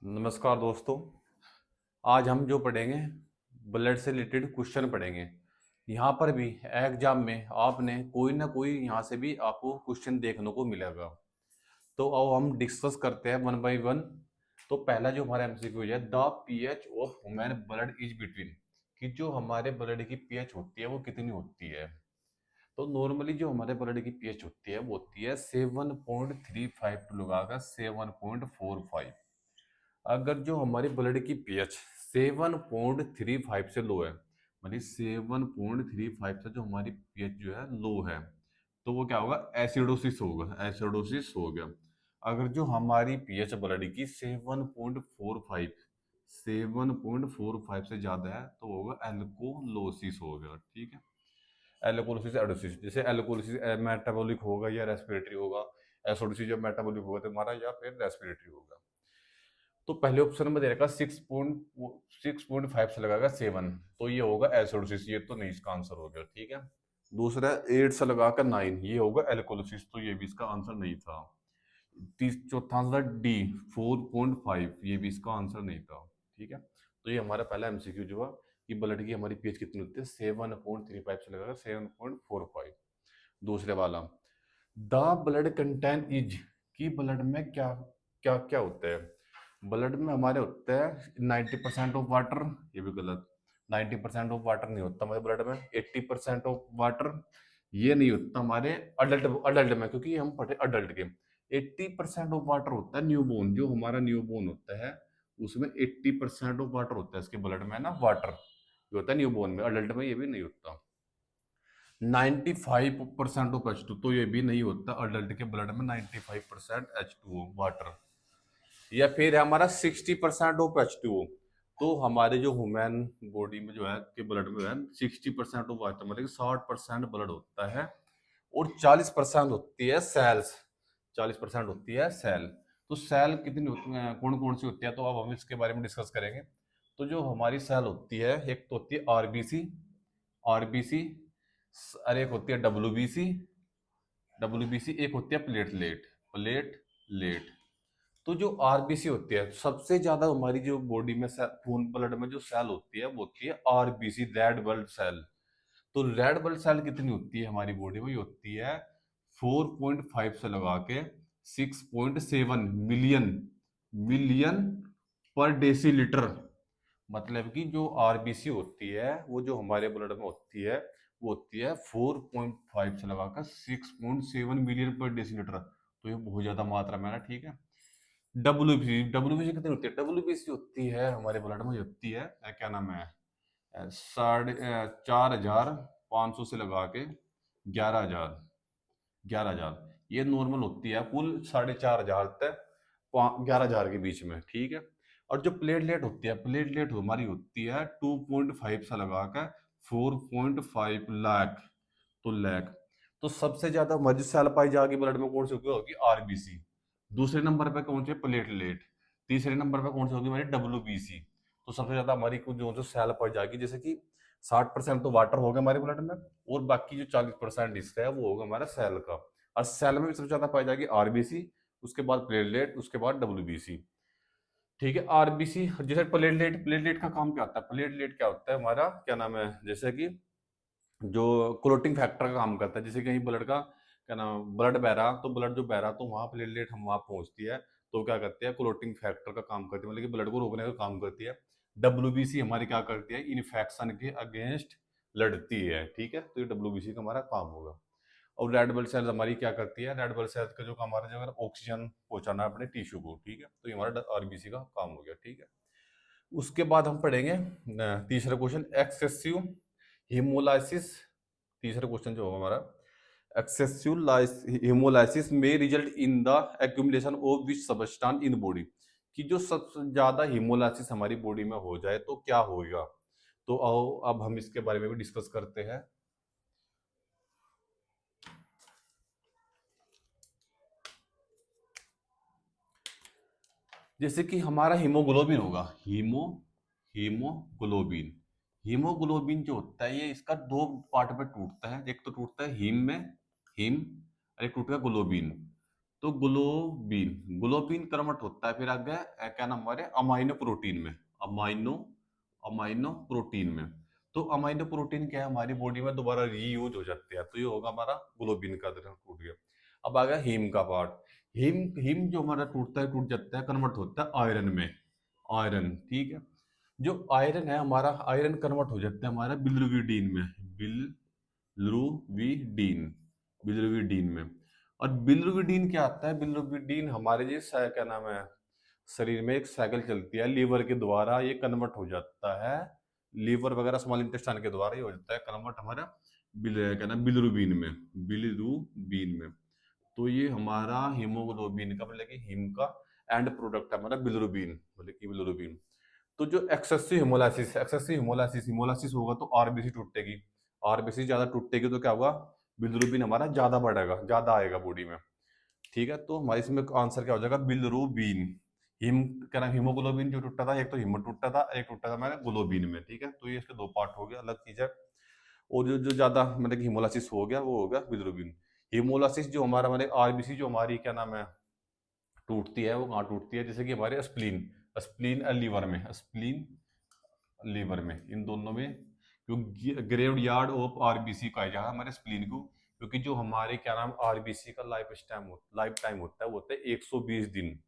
नमस्कार दोस्तों। आज हम जो पढ़ेंगे ब्लड से रिलेटेड क्वेश्चन पढ़ेंगे। यहाँ पर भी एग्जाम में आपने कोई ना कोई यहाँ से भी आपको क्वेश्चन देखने को मिलेगा। तो अब हम डिस्कस करते हैं वन बाय वन। तो पहला जो हमारा एमसीक्यू है, the pH of human blood is between, कि जो हमारे ब्लड की पीएच होती है वो कितनी होती है। तो नॉर्मली जो हमारे ब्लड की पीएच होती है वो होती है 7.35 टू लगाकर 7.45। अगर जो हमारी ब्लड की पीएच 7.35 से लो है, मतलब 7.35 से जो हमारी पीएच जो है लो है, तो वो क्या होगा, एसिडोसिस होगा, एसिडोसिस हो गया। अगर जो हमारी पीएच ब्लड की 7.45 से ज्यादा है तो होगा एल्कोलोसिस हो गया। ठीक है, एल्कोलोसिस एडोसिस। जैसे एल्कोलोसिस मेटाबॉलिक होगा या रेस्पिरेटरी होगा, एसिडोसिस जब मेटाबॉलिक होगा तो हमारा या फिर रेस्पिरेटरी होगा। तो पहले ऑप्शन में दे रखा 6.5 से लगाकर 7, तो ये होगा एसिडोसिस, ये तो नहीं, इसका आंसर हो गया। ठीक है, दूसरा 8 से लगाकर 9, ये होगा एल्कोलिसिस, तो ये भी इसका आंसर नहीं था। चौथा आंसर डी 4.5, ये भी इसका आंसर नहीं था। ठीक है, तो ये हमारा पहला एमसीक्यू जो है कि ब्लड की हमारी पीएच कितनी होती है, 7.35 से लगाकर 7.45। दूसरे वाला, द ब्लड कंटेंट इज, कि ब्लड में क्या क्या क्या होता है। ब्लड में हमारे होता है 90% ऑफ वाटर, ये भी गलत। 90% ऑफ वाटर नहीं होता हमारे ब्लड में, 80% ऑफ वाटर, ये नहीं होता हमारे अडल्ट अडल्ट में, क्योंकि हम पढ़े अडल्ट के। 80% ऑफ वाटर होता है न्यूबॉर्न, जो हमारा न्यूबॉर्न होता है उसमें 80% ऑफ वाटर होता है इसके ब्लड में ना, वाटर ये होता है न्यूबॉर्न में, अडल्ट में ये भी नहीं होता। 95% ऑफ H2, तो ये भी नहीं होता अडल्ट के ब्लड में 95% H2O वाटर। या फिर है हमारा 60% ऑफ H2O, तो हमारे जो ह्यूमन बॉडी में जो है के ब्लड में है 60% ऑफ वाटर, मतलब 60% ब्लड होता है और 40% होती है सेल्स, 40% होती है सेल। तो सेल कितनी होती है, कौन कौन सी होती है, तो अब हम इसके बारे में डिस्कस करेंगे। तो जो हमारी सेल होती है, एक तो होती है आरबीसी, आरबीसी, अरे एक होती है डब्ल्यूबीसी, डब्ल्यूबीसी, एक होती है प्लेटलेट, प्लेटलेट। तो जो आरबीसी होती है, सबसे ज्यादा हमारी जो बॉडी में खून ब्लड में जो सेल होती है वो होती है आरबीसी, रेड ब्लड सेल। तो रेड ब्लड सेल कितनी होती है हमारी बॉडी में, ये होती है 4.5 से लगा के 6.7 मिलियन, मिलियन पर डेसीलीटर। मतलब कि जो आरबीसी होती है वो जो हमारे ब्लड में होती है वो होती है 4.5 से लगाकर 6.7 मिलियन पर डेसीलीटर, तो ये बहुत ज्यादा मात्रा में है ना। ठीक है, डब्ल्यूबीसी, डब्ल्यूबीसी कितनी होती है, डब्ल्यूबीसी होती है हमारे ब्लड में, होती है क्या नाम है, 4,500 से लगा के 11,000, 11,000, ये नॉर्मल होती है, कुल 4,500 तक 11,000 के बीच में। ठीक है, और जो प्लेटलेट होती है, प्लेटलेट हमारी होती है 2.5 से लगाकर 4.5 लाख, तो लाख। तो सबसे ज्यादा हमारी सेल पाई जाएगी ब्लड में, कौन सी होगी, आरबीसी। दूसरे नंबर पे कौन सी, प्लेटलेट। तीसरे नंबर पे कौन सी होगी हमारी, डब्ल्यूबीसी। तो सबसे ज्यादा हमारी कुछ जो जो सेल पाई जाएगी, जैसे कि 60% तो वाटर होगा हमारे ब्लड में, और बाकी जो 40% हिस्सा है वो होगा हमारा सेल का। और सेल में भी सबसे ज्यादा पाई जाएगी आरबीसी, उसके बाद प्लेटलेट, उसके बाद डब्ल्यूबीसी। ठीक है, आरबीसी, जैसे प्लेटलेट, प्लेटलेट का काम क्या होता है, प्लेटलेट क्या होता है हमारा, क्या नाम है, जैसे कि जो क्लोटिंग फैक्टर का काम करता है, जैसे कहीं ब्लड का क्या नाम, ब्लड बह रहा, तो ब्लड जो बह रहा तो वहां प्लेटलेट हम वहां पहुंचती है, तो क्या करती है, क्लोटिंग फैक्टर का काम करती है, मतलब कि ब्लड को रोकने का काम करती है। डब्ल्यूबीसी हमारी क्या करती है, इन्फेक्शन के अगेंस्ट लड़ती है। ठीक है, तो ये डब्ल्यूबीसी का हमारा काम होगा। और रेड ब्लड सेल्स हमारी क्या करती है, रेड ब्लड सेल्स का जो काम हमारा, जो अगर ऑक्सीजन पहुंचाना है अपने टिश्यू को, ठीक है, तो ये हमारा आरबीसी का काम हो गया। ठीक है, उसके बाद हम पढ़ेंगे तीसरा क्वेश्चन, एक्सेसिव हीमोलाइसिस। तीसरा क्वेश्चन जो होगा हमारा, एक्सेसिव हीमोलाइसिस में result in the accumulation of which substance in body, कि जो सबसे ज्यादा हीमोलाइसिस हमारी बॉडी में हो जाए तो क्या होगा। तो आओ अब हम इसके बारे में भी डिस्कस करते हैं। जैसे कि हमारा हीमोग्लोबिन होगा, हीमोग्लोबिन, हीमोग्लोबिन जो होता है ये इसका दो पार्ट में टूटता है, एक तो टूटता है हीम में, हीम, और एक टूटता है ग्लोबिन। तो ग्लोबीन ग्लोबीन कन्वर्ट होता है फिर आगे क्या नाम हमारे अमाइनो प्रोटीन में, अमाइनो अमाइनो प्रोटीन में। तो अमाइनो प्रोटीन क्या है हमारी बॉडी में दोबारा रीयूज हो जाते हैं, तो ये होगा हमारा ग्लोबीन का तरह टूट गया। अब आ गया हीम का पार्ट। हीम हीम जो हमारा टूटता है टूट जाता है, कन्वर्ट होता है आयरन में, आयरन ठीक है। जो आयरन है हमारा, आयरन कन्वर्ट हो जाता है हमारा बिलिरुबिन में, बिलिरुबिन, बिलिरुबिन में। और बिलिरुबिन क्या आता है, बिलिरुबिन हमारे जैसे क्या नाम है शरीर में एक साइकिल चलती है, लीवर के द्वारा ये कन्वर्ट हो जाता है, लीवर वगैरह स्मॉल इंटेस्टाइन के द्वारा ये हो जाता है कन्वर्ट हमारा क्या नाम बिलिरुबिन में, बिलिरुबिन में। तो ये हमारा हीमोग्लोबिन का मतलब कि हीम का एंड प्रोडक्ट है हमारा बिलिरुबिन, मतलब कि बिलिरुबिन। तो जो excessive haemolysis, excessive haemolysis, haemolysis होगा तो आरबीसी टूटेगी, आरबीसी ज्यादा टूटेगी तो क्या होगा, बिलिरुबिन हमारा ज्यादा बढ़ेगा, ज्यादा आएगा बॉडी में, ठीक है। तो हमारे इसमें आंसर क्या हो जाएगा, बिलिरुबिन। हिम क्या नाम, हीमोग्लोबिन जो टूटा था, एक तो हिम टूटा था, एक टूटा था हमारे ग्लोबिन में, ठीक है। तो ये इसके दो पार्ट हो गया, अलग चीज है। और जो जो ज्यादा मतलब कि हिमोलाइसिस हो गया वो हो गया बिलिरुबिन। हिमोलाइसिस जो हमारा हमारे आरबीसी जो हमारी क्या नाम है टूटती है, वो कहाँ टूटती है, जैसे कि हमारे स्प्लीन, स्प्लीन और लीवर में, स्प्लीन लीवर में, इन दोनों में, क्योंकि ग्रेव यार्ड ऑफ आरबीसी कहा जाएगा हमारे स्प्लीन को। क्योंकि जो हमारे क्या नाम आरबीसी का लाइफ टाइम होता है वो होता है 120 दिन।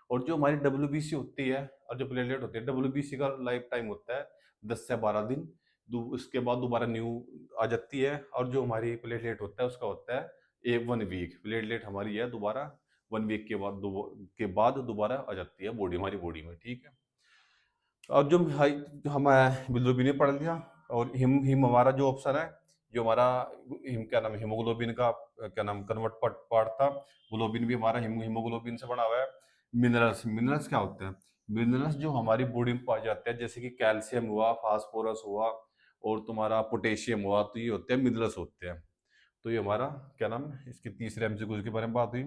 और जो हमारी डब्ल्यूबीसी होती है और जो प्लेटलेट होती है, डब्ल्यूबीसी का लाइफ टाइम होता है 10 से 12 दिन। उसके बाद दोबारा न्यू आ जाती है। और जो हमारी प्लेटलेट होता है उसका होता है 1 वीक, प्लेटलेट हमारी है दोबारा 1 वीक के बाद दोबारा आ जाती है बॉडी, हमारी बॉडी में, ठीक है। और जो हाई हम बिलोबिन पढ़ लिया। और हिम हिम हमारा जो ऑप्शन है, जो हमारा हिम क्या नाम हीमोग्लोबिन का क्या नाम कन्वर्ट पार्ट था, ग्लोबिन भी हमारा हीमोग्लोबिन से बना हुआ है। मिनरल्स, मिनरल्स क्या होते हैं, मिनरल्स जो हमारी बॉडी में पाए जाते हैं, जैसे कि कैल्शियम हुआ, फास्फोरस हुआ और तुम्हारा पोटेशियम हुआ, तो ये होते हैं मिनरल्स होते हैं। तो ये हमारा क्या नाम इसकी तीसरे एमसीक्यू के बारे में बात हुई।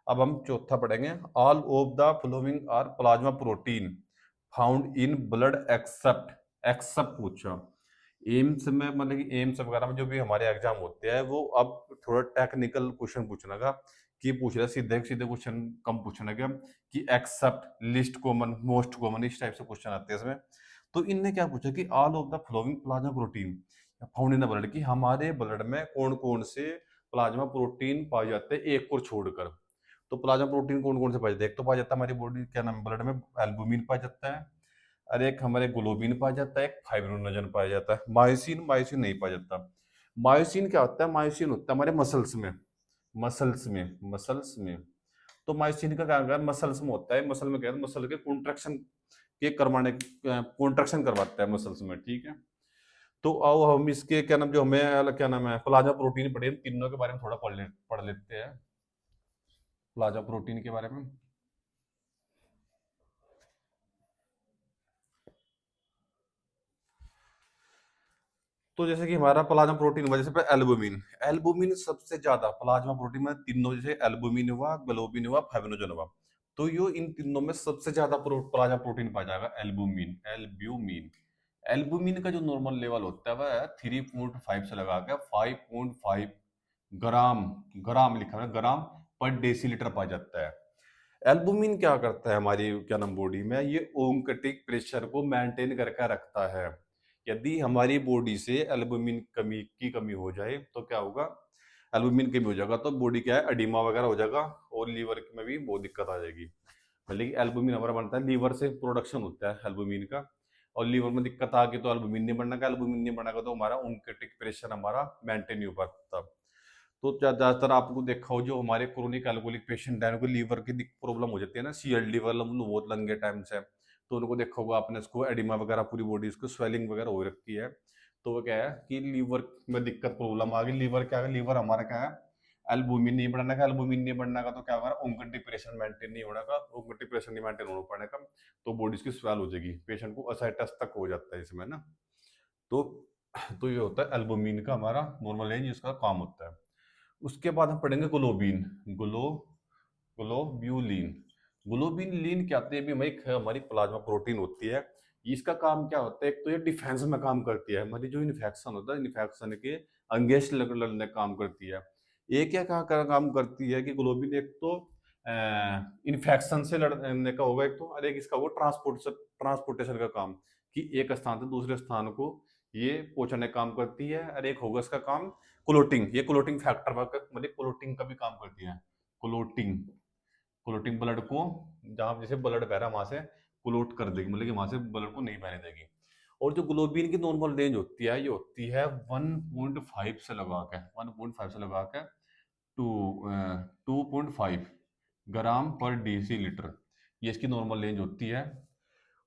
अब हम चौथा पढ़ेंगे, all of the following are plasma protein found in blood except, except पूछा। एम्स में मतलब कि एम्स वगैरह में जो भी हमारे एग्जाम होते हैं वो अब थोड़ा टेक्निकल क्वेश्चन पूछना का, कि पूछ रहा है सीधे सीधे क्वेश्चन कम पूछना का, कि except, list common, most common, इस टाइप से क्वेश्चन आते हैं इसमें। तो इनने क्या पूछा कि all of the following plasma protein found in the blood, कि हमारे ब्लड में कौन कौन से प्लाज्मा प्रोटीन पाए जाते हैं एक को छोड़कर। तो प्लाज्मा प्रोटीन कौन कौन से पाए जाते हैं, एक तो पाया जाता है हमारी बॉडी क्या नाम ब्लड में एल्बुमिन पाया जाता है, और एक हमारे ग्लोबिन पाया जाता है, एक फाइब्रोनोजन पाया जाता है। मायोसिन, मायोसिन नहीं पाया जाता। मायोसिन क्या होता है, मायोसिन होता है हमारे मसल्स में, मसल्स में। तो मायोसिन का क्या मसल्स में होता है, मसल में क्या है, मसल के कॉन्ट्रैक्शन के करवाने, कॉन्ट्रैक्शन करवाता है मसल्स में, ठीक है। तो आओ हम इसके क्या नाम जो हमें क्या नाम है प्लाज्मा प्रोटीन पढ़े, तीनों के बारे में थोड़ा पढ़ लेते हैं प्लाज्मा प्रोटीन के बारे में। तो जैसे कि हमारा प्लाज्मा प्रोटीन हुआ, जैसे एल्बुमिन, एल्बुमिन सबसे ज्यादा प्लाज्मा प्रोटीन में तीनों, जैसे एल्बुमिन हुआ, ग्लोबिन हुआ, फाइब्रिनोजन हुआ, तो यो इन तीनों में सबसे ज्यादा प्लाज्मा प्रोटीन पाया जाएगा एल्बुमिन, एल्ब्यूमिन। एल्बुमिन का जो नॉर्मल लेवल होता है वह 3.5 से लगा के 5.5 ग्राम, ग्राम लिखा है ग्राम पर डेसीलीटर पाया जाता है। एल्बुमिन क्या करता है हमारी क्या नाम बॉडी में, ये ओंकटिक प्रेशर को मेंटेन करके रखता है। यदि हमारी बॉडी से एल्बुमिन कमी हो जाए तो क्या होगा, एल्बुमिन कमी हो जाएगा तो बॉडी क्या है एडिमा वगैरह हो जाएगा और लीवर में भी बहुत दिक्कत आ जाएगी। मतलब कि एल्बुमिन हमारा बनता है लीवर से, प्रोडक्शन होता है एल्बुमिन का, और लीवर में दिक्कत आ गई तो एल्बुमिन नहीं बनना, एल्बुमिन नहीं बनेगा तो हमारा ओंकटिक प्रेशर हमारा मेंटेन नहीं हो पाता। तो ज्यादातर आपको देखा हो जो हमारे क्रोनिक एल्कोहलिक पेशेंट है उनको लीवर की प्रॉब्लम हो जाती है ना, सीएलडी वाला बहुत लंबे टाइम से, तो उनको देखा होगा आपने, उसको एडिमा वगैरह पूरी बॉडी उसको स्वेलिंग वगैरह हो रखी है। तो वो क्या है कि लीवर में दिक्कत प्रॉब्लम आ गई, लीवर क्या है, लीवर हमारा क्या है एल्बुमिन नहीं बढ़ने का, एल्बुमिन नहीं बढ़ने का तो क्या होगा ओंकट डिप्रेशन मेंटेन नहीं होने का, ओंकट डिप्रेशन नहीं मेंटेन होने पाने का, तो बॉडी की स्वेल हो जाएगी, पेशेंट को असाइटस तक हो जाता है इसमें ना। तो ये होता है एल्बुमिन का हमारा नॉर्मल रेंज, इसका काम होता है। उसके बाद हम पढ़ेंगे ग्लोबिन, ग्लोब्यूलिन। ग्लोबिन लीन क्या होती है, भी हमारी प्लाज्मा प्रोटीन होती है। इसका काम क्या होता है, एक तो ये डिफेंस में काम करती है, हमारी जो इन्फेक्शन होता है इन्फेक्शन के अगेंस्ट लड़ने का काम करती है। ये क्या काम करती है कि ग्लोबिन एक तो इन्फेक्शन से लड़ने का होगा एक तो, और एक इसका होगा ट्रांसपोर्टेशन का काम, कि एक स्थान से दूसरे स्थान को ये पहुंचाने का काम करती है। और एक होगा इसका काम क्लोटिंग, ये क्लोटिंग फैक्टर मतलब क्लोटिंग का भी काम करती है। क्लोटिंग, क्लोटिंग ब्लड को जहां जैसे ब्लड बह रहा है वहां से क्लोट कर देगी, मतलब कि वहां से ब्लड को नहीं बहने देगी। और जो ग्लोबिन की नॉर्मल रेंज होती है, ये होती है 1.5 से लगा के 1.5 से लगा के टू 2.5 ग्राम पर डेसी लीटर, ये इसकी नॉर्मल रेंज होती है।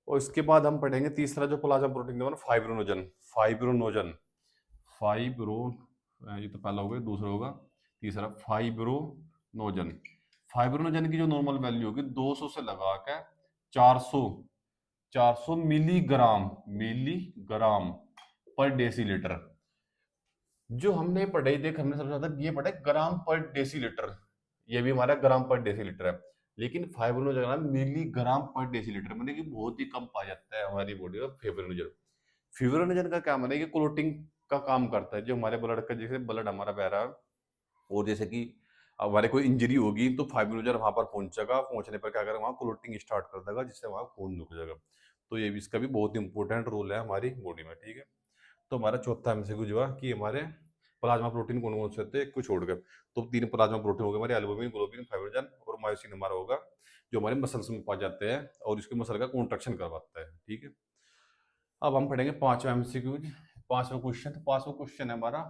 और इसके बाद हम पढ़ेंगे तीसरा जो प्लाज्मा प्रोटीन है, फाइब्रोनोजन। फाइब्रोनोजन, फाइब्रो ये तो पहला हो गया, दूसरा होगा तीसरा फाइब्रोनोजन। फाइब्रोनोजन की जो नॉर्मल वैल्यू होगी 200 से लगा के 400 400 मिलीग्राम मिलीग्राम पर डेसीलीटर। जो हमने पढ़ाई देख, हमने सबसे ज्यादा ये पढ़ा है ग्राम पर डेसीलीटर, ये भी हमारा ग्राम पर डेसीलीटर है। लेकिन फाइब्रोनोजन मिलीग्राम पर डेसीलीटर, मतलब कि बहुत ही कम पाया जाता है हमारी बॉडी में फाइब्रोनोजन। फाइब्रोनोजन का क्या मतलब है कि क्लोटिंग का काम करता है, जो हमारे ब्लड का, जैसे ब्लड हमारा बह रहा है और जैसे कि हमारे कोई इंजरी होगी तो फाइब्रोनोजन वहां पर पहुंचेगा, पहुंचने पर क्या करेगा, वहां क्लोटिंग स्टार्ट कर देगा, जिससे वहां खून रुक जाएगा। तो ये भी इसका भी बहुत इंपॉर्टेंट रोल है हमारी बॉडी में, ठीक है। तो हमारा चौथा एमसीक्यू जो है कि हमारे प्लाज्मा प्रोटीन कौन कौन से होते हैं, एक को छोड़कर। तो तीन प्लाज्मा प्रोटीन हो गए हमारे, एल्बुमिन, ग्लोबिन, फाइब्रोजन, और मायोसिन हमारा होगा जो हमारे मसल्स में पाए जाते हैं और इसके मसल का कॉन्ट्रैक्शन करवाता है, ठीक है। अब हम पढ़ेंगे पांचवा एमसीक्यू, पांचवा क्वेश्चन। तो पांचवा क्वेश्चन है हमारा,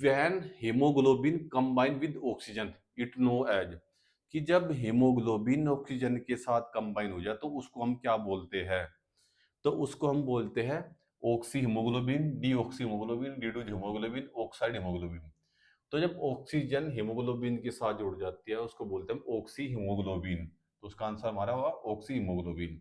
when haemoglobin combine with oxygen it known as, कि जब हीमोग्लोबिन ऑक्सीजन के साथ कंबाइन हो जाए तो उसको हम क्या बोलते हैं। तो उसको हम बोलते हैं oxyhaemoglobin, deoxyhaemoglobin, डी2 हीमोग्लोबिन, ऑक्साइड हीमोग्लोबिन। तो जब ऑक्सीजन हीमोग्लोबिन के साथ जुड़ जाती है उसको बोलते हैं ऑक्सी हीमोग्लोबिन। तो उसका आंसर हमारा हुआ ऑक्सी हीमोग्लोबिन।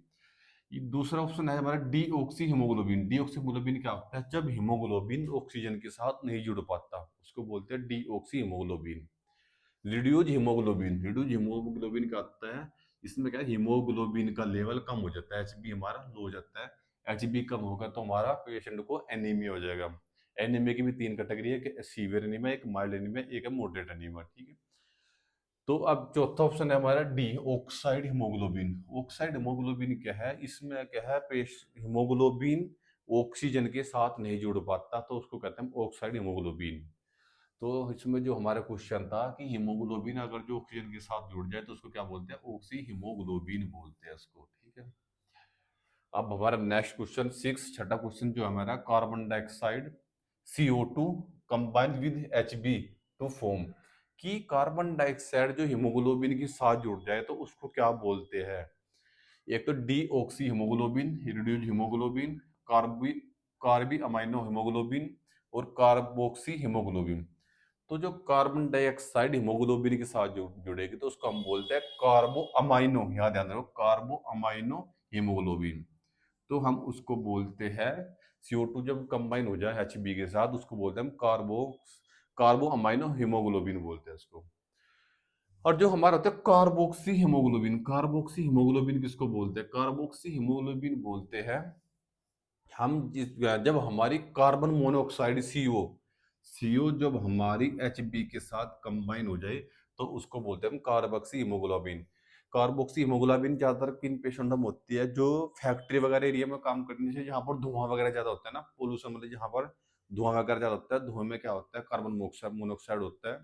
दूसरा ऑप्शन है हमारा D oxy haemoglobin. D oxy haemoglobin क्या होता है, जब हीमोग्लोबिन ऑक्सीजन के साथ नहीं जुड़ पाता उसको बोलते हैं D oxy haemoglobin. Reduce haemoglobin, reduce haemoglobin क्या होता है, इसमें क्या है, हीमोग्लोबिन का लेवल कम हो जाता है, एचबी हमारा लो हो जाता है। एचबी कम होगा तो हमारा पेशेंट को एनीमिया हो जाएगा। एनीमिया की भी तीन कैटेगरी है, एक सीवियर एनीमिया, एक माइल्ड एनीमिया, एक है मॉडरेट एनीमिया, ठीक है। तो अब चौथा ऑप्शन है हमारा D oxide haemoglobin. Oxide haemoglobin क्या है, इसमें क्या है, हीमोग्लोबिन ऑक्सीजन के साथ नहीं जुड़ पाता तो उसको कहते हैं ऑक्साइड हीमोग्लोबिन। तो इसमें जो हमारा क्वेश्चन था कि हीमोग्लोबिन अगर जो ऑक्सीजन के साथ जुड़ जाए तो उसको क्या बोलते हैं, ऑक्सी हीमोग्लोबिन बोलते हैं उसको, ठीक है। अब हमारा नेक्स्ट क्वेश्चन सिक्स, छठा क्वेश्चन जो हमारा, carbon dioxide CO2 combined with Hb to form, कि कार्बन डाइऑक्साइड जो हीमोग्लोबिन के साथ जुड़ जाए तो उसको क्या बोलते हैं। एक तो D oxy haemoglobin, reduce haemoglobin, Karbi Karbi amino haemoglobin, और कार्बोक्सी हीमोग्लोबिन। तो जो कार्बन डाइऑक्साइड हीमोग्लोबिन के साथ जुड़ेगी तो उसको हम बोलते हैं कार्बो अमाइनो, यहाँ ध्यान रखो, कार्बो अमाइनो हीमोग्लोबिन। तो हम उसको बोलते हैं CO2 जब कंबाइन हो जाए Hb के साथ उसको बोलते हैं हम कार्बो अमाइनो हीमोग्लोबिन बोलते हैं उसको। और जो हमारा होता है कार्बोक्सी हीमोग्लोबिन, कार्बोक्सी हीमोग्लोबिन किसको बोलते हैं, कार्बोक्सी हीमोग्लोबिन बोलते हैं हम जब हमारी कार्बन मोनोऑक्साइड CO जब हमारी Hb के साथ कंबाइन हो जाए तो उसको बोलते हैं हम कार्बोक्सी हीमोग्लोबिन। कार्बोक्सी हीमोग्लोबिन ज्यादातर किन पेशेंट में होती है, जो फैक्ट्री वगैरह एरिया में काम करने से जहाँ पर धुआं वगैरह ज्यादा होता है ना, पोल्यूशन, मतलब जहाँ पर धुआं वगैरह ज्यादा होता है, धुएं में क्या होता है, कार्बन मोनोऑक्साइड होता है।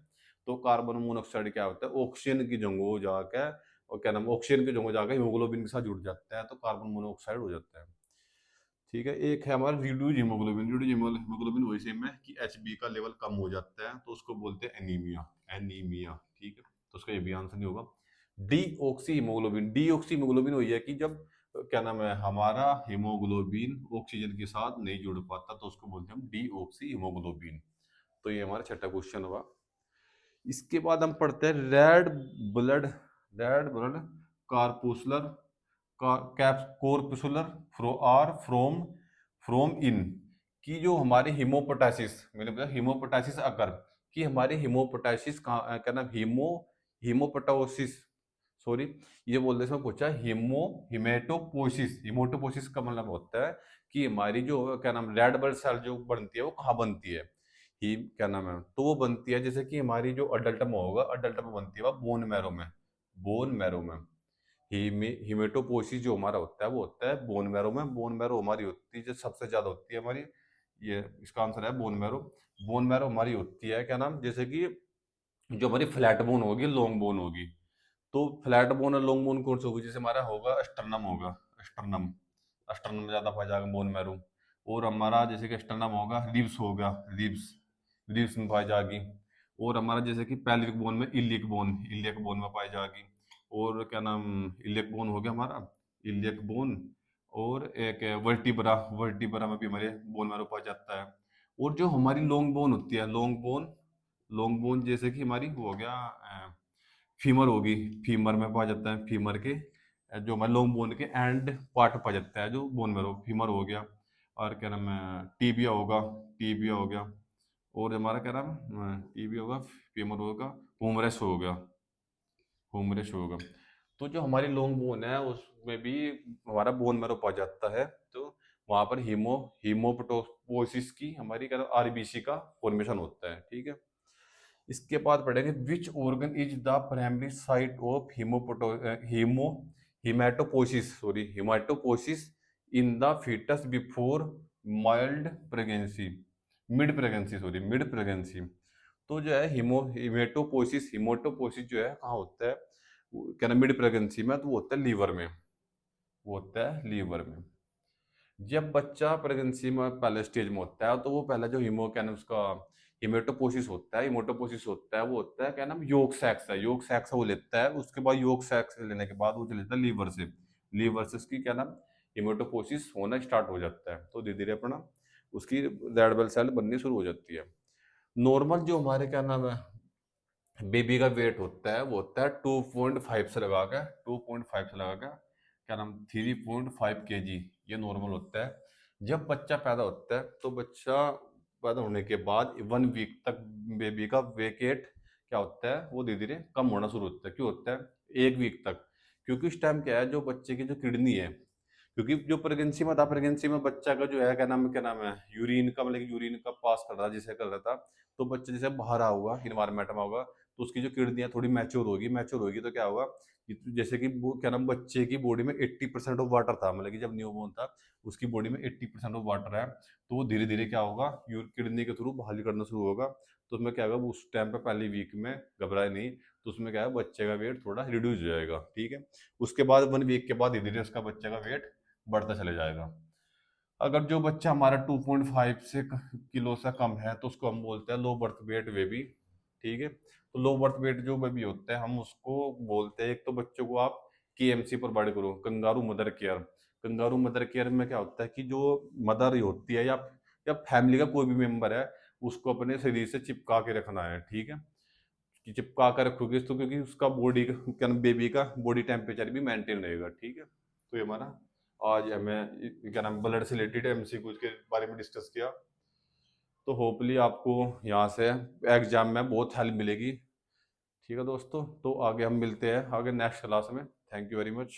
तो कार्बन मोनोऑक्साइड क्या होता है, ऑक्सीजन की जगह जाकर, और क्या नाम, ऑक्सीजन की जगह जाकर हीमोग्लोबिन के साथ जुड़ जाता है तो कार्बन मोनोऑक्साइड हो जाता है, ठीक है। एक है हमारा रिड्यूज हीमोग्लोबिन। रिड्यूज हीमोग्लोबिन वही सेम है कि Hb का लेवल कम हो जाता है तो उसको बोलते हैं एनीमिया, एनीमिया, ठीक है। तो उसका ये भी आंसर नहीं होगा। D oxy haemoglobin, D oxy haemoglobin वही है कि जब क्या नाम है, हमारा हीमोग्लोबिन ऑक्सीजन के साथ नहीं जुड़ पाता तो उसको बोलते हैं हम डी ऑक्सी हीमोग्लोबिन। तो ये हमारा छठा क्वेश्चन हुआ। इसके बाद हम पढ़ते हैं blood red blood corpuscular corpuscular from from in, की जो हमारे हिमोपोटासिस, मैंने बताया हिमोपोटासिस अकर, कि हमारे हिमोपोटासिस क्या नाम, हिमोपोटासिस, सॉरी, ये बोलते इसमें पूछा हिमेटोपोसिस। हिमोटोपोसिस का मतलब होता है कि हमारी जो क्या नाम रेड ब्लड सेल जो बनती है वो कहाँ बनती है, ही क्या नाम है, तो वो बनती है जैसे कि हमारी जो अडल्ट में होगा, अडल्ट में बनती है वो बोन मैरो में, बोन मैरो में। हिमेटोपोइसिस जो हमारा होता है वो होता है बोन मैरो में। बोन मैरो हमारी होती है जो सबसे ज्यादा होती है हमारी, ये इसका आंसर है बोन मैरो। बोन मैरो हमारी होती है क्या नाम, जैसे कि जो हमारी फ्लैट बोन होगी, लॉन्ग बोन होगी। तो फ्लैट बोन और लॉन्ग बोन कौन सा होगी, जैसे हमारा होगा स्टर्नम होगा, स्टर्नम, स्टर्नम में ज्यादा पाया जाएगा बोन मैरो। और हमारा जैसे कि स्टर्नम होगा, रिब्स होगा, रिब्स, रिब्स में पाई जाएगी। और हमारा जैसे कि पैल्विक बोन में इलियक बोन, इलियक बोन में पाई जाएगी। और क्या नाम, इलियक बोन हो गया हमारा, इलियक बोन। और एक वर्टिब्रा, वर्टिब्रा में भी हमारे बोन मैरो पाया जाता है। और जो हमारी लॉन्ग बोन होती है, लॉन्ग बोन, लॉन्ग बोन जैसे कि हमारी वो हो गया फीमर होगी, फीमर में पाया जाता है, फीमर के जो हमारे लॉन्ग बोन के एंड पार्ट पाया जाता है जो बोन मैरो, फीमर हो गया। और क्या नाम है, टीबिया होगा, टीबिया हो गया। और हमारा क्या नाम, टीबिया होगा, फीमर होगा, हुमरस हो गया, हुमरस होगा। तो जो हमारी लॉन्ग बोन है उसमें भी हमारा बोन मैरो पाया जाता है। तो वहां पर हीमोपोटोसिस की हमारी क्या आरबीसी का फॉर्मेशन होता है, ठीक है। इसके बाद पढ़ेंगे which organ is the primary site of haematopoiesis in the foetus before mild pregnancy, mid pregnancy, sorry mid pregnancy. तो जो है हिमेटोपोसिस, हिमोटोपोसिस जो है कहाँ होता है, क्या नाम, मिड प्रेगनेंसी में। तो वो होता है लीवर में, वो होता है लीवर में। जब बच्चा प्रेगनेंसी में पहले स्टेज में होता है तो वो पहला जो हीमो क्या नाम उसका हिमेटोपोसिस होता है, हिमोटोपोसिस होता है, वो होता है क्या नाम, योग सैक्स है, योग सैक्स वो लेता है। उसके बाद योग सैक्स लेने के बाद वो चले जाता है लीवर से, लीवर से उसकी क्या नाम हिमेटोपोसिस होना स्टार्ट हो जाता है। तो धीरे धीरे अपना उसकी रेड ब्लड सेल बननी शुरू हो जाती है। नॉर्मल जो हमारे क्या नाम है बेबी का वेट होता है वो होता है 2.5 से लगा के, 2.5 से लगा के क्या नाम 3.5 kg, ये नॉर्मल होता है। जब बच्चा पैदा होता है तो बच्चा पैदा होने के बाद 1 वीक तक बेबी का वेट क्या होता है वो धीरे धीरे कम होना शुरू होता है। क्यों होता है 1 वीक तक, क्योंकि इस टाइम क्या है जो बच्चे की जो किडनी है, क्योंकि जो प्रेगनेंसी में था, प्रेगनेंसी में बच्चा का जो है क्या नाम है यूरिन का, मतलब यूरिन का पास कर रहा था, जिसे कर रहा था। तो बच्चा जैसे बाहर आ होगा, इन्वायरमेंट में होगा, तो उसकी जो किडनियां थोड़ी मैच्योर होगी, मैच्योर होगी तो क्या होगा जैसे कि वो क्या नाम बच्चे की बॉडी में 80% ऑफ वाटर था, मतलब कि जब न्यूबॉर्न था उसकी बॉडी में 80% ऑफ वाटर है। तो वो धीरे धीरे क्या होगा किडनी के थ्रू बाहर करना शुरू होगा। तो उसमें क्या होगा उस टाइम पे पहली वीक में घबराए नहीं, तो उसमें क्या है बच्चे का वेट थोड़ा रिड्यूस हो जाएगा, ठीक है। उसके बाद 1 वीक के बाद धीरे धीरे उसका बच्चे का वेट बढ़ता चले जाएगा। अगर जो बच्चा हमारा 2.5 से किलो से कम है तो उसको हम बोलते हैं लो बर्थ वेट बेबी, ठीक है। तो लो बर्थ वेट जो बेबी होते हैं हम उसको बोलते हैं, एक तो बच्चों को आप केएमसी प्रोवाइड करो, kangaroo mother care. Kangaroo mother care में क्या होता है कि जो मदर होती है या फैमिली का कोई भी मेंबर है उसको अपने शरीर से चिपका के रखना है, ठीक है। कि चिपका कर रखोगे तो क्योंकि उसका बॉडी का क्या बेबी का बॉडी टेम्परेचर भी मेंटेन रहेगा, ठीक है। तो ये हमारा आज हमें क्या नाम ब्लड से रिलेटेड एमसीक्यू के बारे में डिस्कस किया। तो होपली आपको यहाँ से एग्जाम में बहुत हेल्प मिलेगी, ठीक है दोस्तों। तो आगे हम मिलते हैं आगे नेक्स्ट क्लास में। Thank you very much.